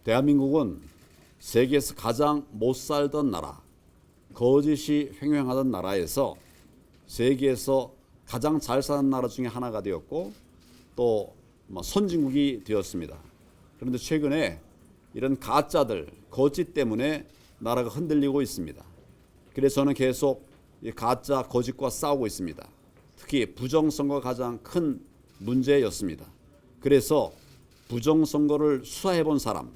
대한민국은 세계에서 가장 못 살던 나라, 거짓이 횡행하던 나라에서 세계에서 가장 잘 사는 나라 중에 하나가 되었고 또 선진국이 되었습니다. 그런데 최근에 이런 가짜들, 거짓 때문에 나라가 흔들리고 있습니다. 그래서 저는 계속 이 가짜, 거짓과 싸우고 있습니다. 특히 부정선거가 가장 큰 문제였습니다. 그래서 부정선거를 수사해 본 사람,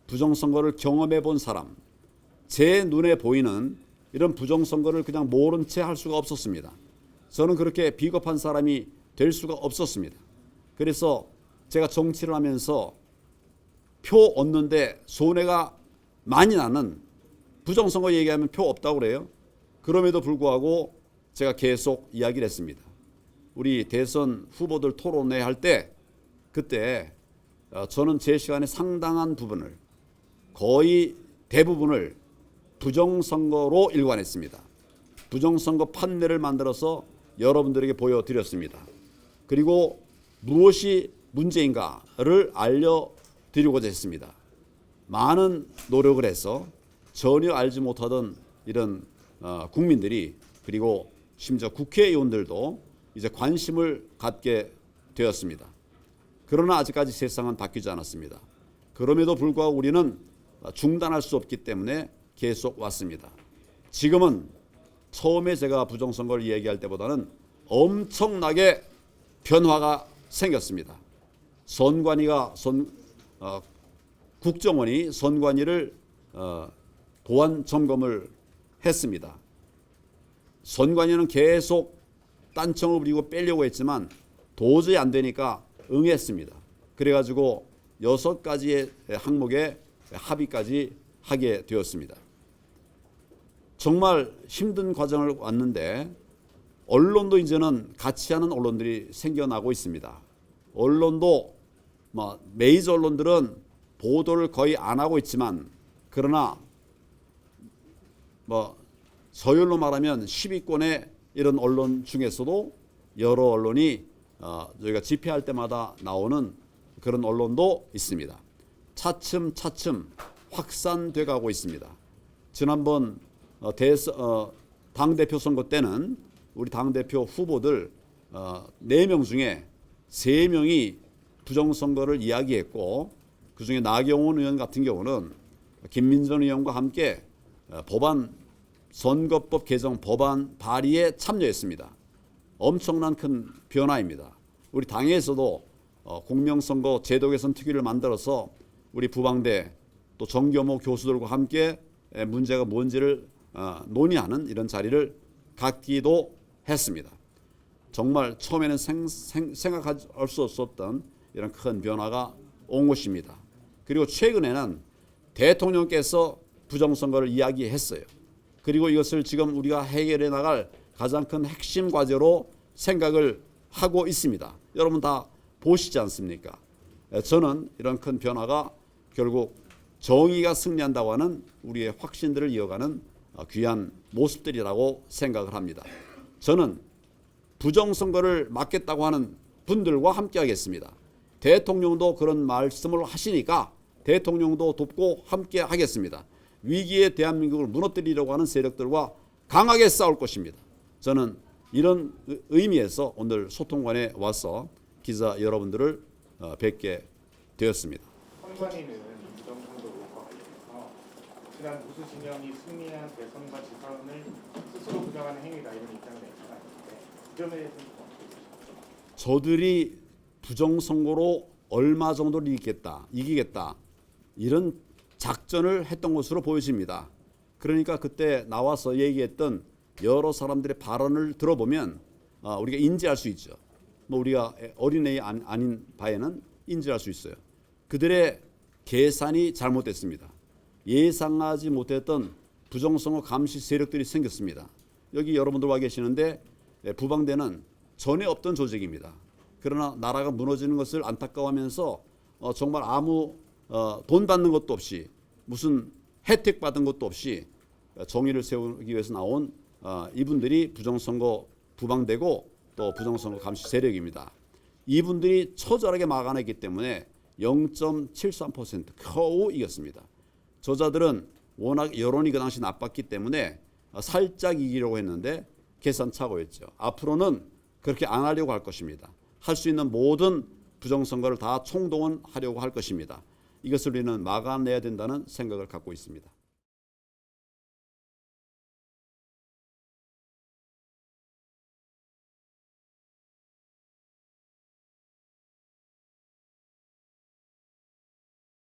부정선거를 경험해 본 사람, 제 눈에 보이는 이런 부정선거를 그냥 모른 채 할 수가 없었습니다. 저는 그렇게 비겁한 사람이 될 수가 없었습니다. 그래서 제가 정치를 하면서 표 얻는데 손해가 많이 나는 부정선거 얘기하면 표 없다고 그래요. 그럼에도 불구하고 제가 계속 이야기를 했습니다. 우리 대선 후보들 토론회 할 때 그때 저는 제 시간에 상당한 부분을 거의 대부분을 부정선거로 일관했습니다. 부정선거 판례를 만들어서 여러분들에게 보여드렸습니다. 그리고 무엇이 문제인가를 알려드리고자 했습니다. 많은 노력을 해서 전혀 알지 못하던 이런 국민들이 그리고 심지어 국회의원들도 이제 관심을 갖게 되었습니다. 그러나 아직까지 세상은 바뀌지 않았습니다. 그럼에도 불구하고 우리는 중단할 수 없기 때문에 계속 왔습니다. 지금은 처음에 제가 부정선거를 얘기할 때보다는 엄청나게 변화가 생겼습니다. 국정원이 선관위를 보안 점검을 했습니다. 선관위는 계속 딴청을 부리고 빼려고 했지만 도저히 안 되니까 응했습니다. 그래가지고 6가지의 항목에 합의까지 하게 되었습니다. 정말 힘든 과정을 왔는데 언론도 이제는 같이 하는 언론들이 생겨나고 있습니다. 언론도 메이저 언론들은 보도를 거의 안 하고 있지만 그러나 서열로 말하면 10위권의 이런 언론 중에서도 여러 언론이 저희가 집회할 때마다 나오는 그런 언론도 있습니다. 차츰차츰 확산돼 가고 있습니다. 지난번 당대표 선거 때는 우리 당대표 후보들 4명 중에 3명이 부정선거를 이야기했고 그중에 나경원 의원 같은 경우는 김민전 의원과 함께 선거법 개정 법안 발의에 참여했습니다. 엄청난 큰 변화입니다. 우리 당에서도 공명선거 제도 개선 특위를 만들어서 우리 부방대 또 정교모 교수들과 함께 문제가 뭔지를 논의하는 이런 자리를 갖기도 했습니다. 정말 처음에는 생각할 수 없었던 이런 큰 변화가 온 것입니다. 그리고 최근에는 대통령께서 부정선거를 이야기했어요. 그리고 이것을 지금 우리가 해결해 나갈 가장 큰 핵심 과제로 생각을 하고 있습니다. 여러분 다 보시지 않습니까? 저는 이런 큰 변화가 결국 정의가 승리한다고 하는 우리의 확신들을 이어가는 귀한 모습들이라고 생각을 합니다. 저는 부정선거를 막겠다고 하는 분들과 함께 하겠습니다. 대통령도 그런 말씀을 하시니까 대통령도 돕고 함께 하겠습니다. 위기의 대한민국을 무너뜨리려고 하는 세력들과 강하게 싸울 것입니다. 저는 이런 의미에서 오늘 소통관에 와서 기자 여러분들을 뵙게 되었습니다. 선관위는 부정선거 의혹과 관련해서 지난 보수 진영이 승리한 대선과 지선을 스스로 부정하는 행위다 이런 입장을 냈잖아요. 이 점에 대해서는 어떻게 보십니까? 저들이 부정선거로 얼마 정도를 이기겠다 이런 작전을 했던 것으로 보여집니다. 그러니까 그때 나와서 얘기했던 여러 사람들의 발언을 들어보면 우리가 인지할 수 있죠. 우리가 어린애 아닌 바에는 인지할 수 있어요. 그들의 계산이 잘못됐습니다. 예상하지 못했던 부정선거 감시 세력들이 생겼습니다. 여기 여러분들 와 계시는데 부방대는 전에 없던 조직입니다. 그러나 나라가 무너지는 것을 안타까워하면서 정말 아무 돈 받는 것도 없이 무슨 혜택 받은 것도 없이 정의를 세우기 위해서 나온 이분들이 부정선거 부방되고 또 부정선거 감시 세력입니다. 이분들이 처절하게 막아냈기 때문에 0.73% 겨우 이겼습니다. 저자들은 워낙 여론이 그 당시 나빴기 때문에 살짝 이기려고 했는데 계산착오였죠. 앞으로는 그렇게 안 하려고 할 것입니다. 할 수 있는 모든 부정선거를 다 총동원하려고 할 것입니다. 이것을 우리는 막아내야 된다는 생각을 갖고 있습니다.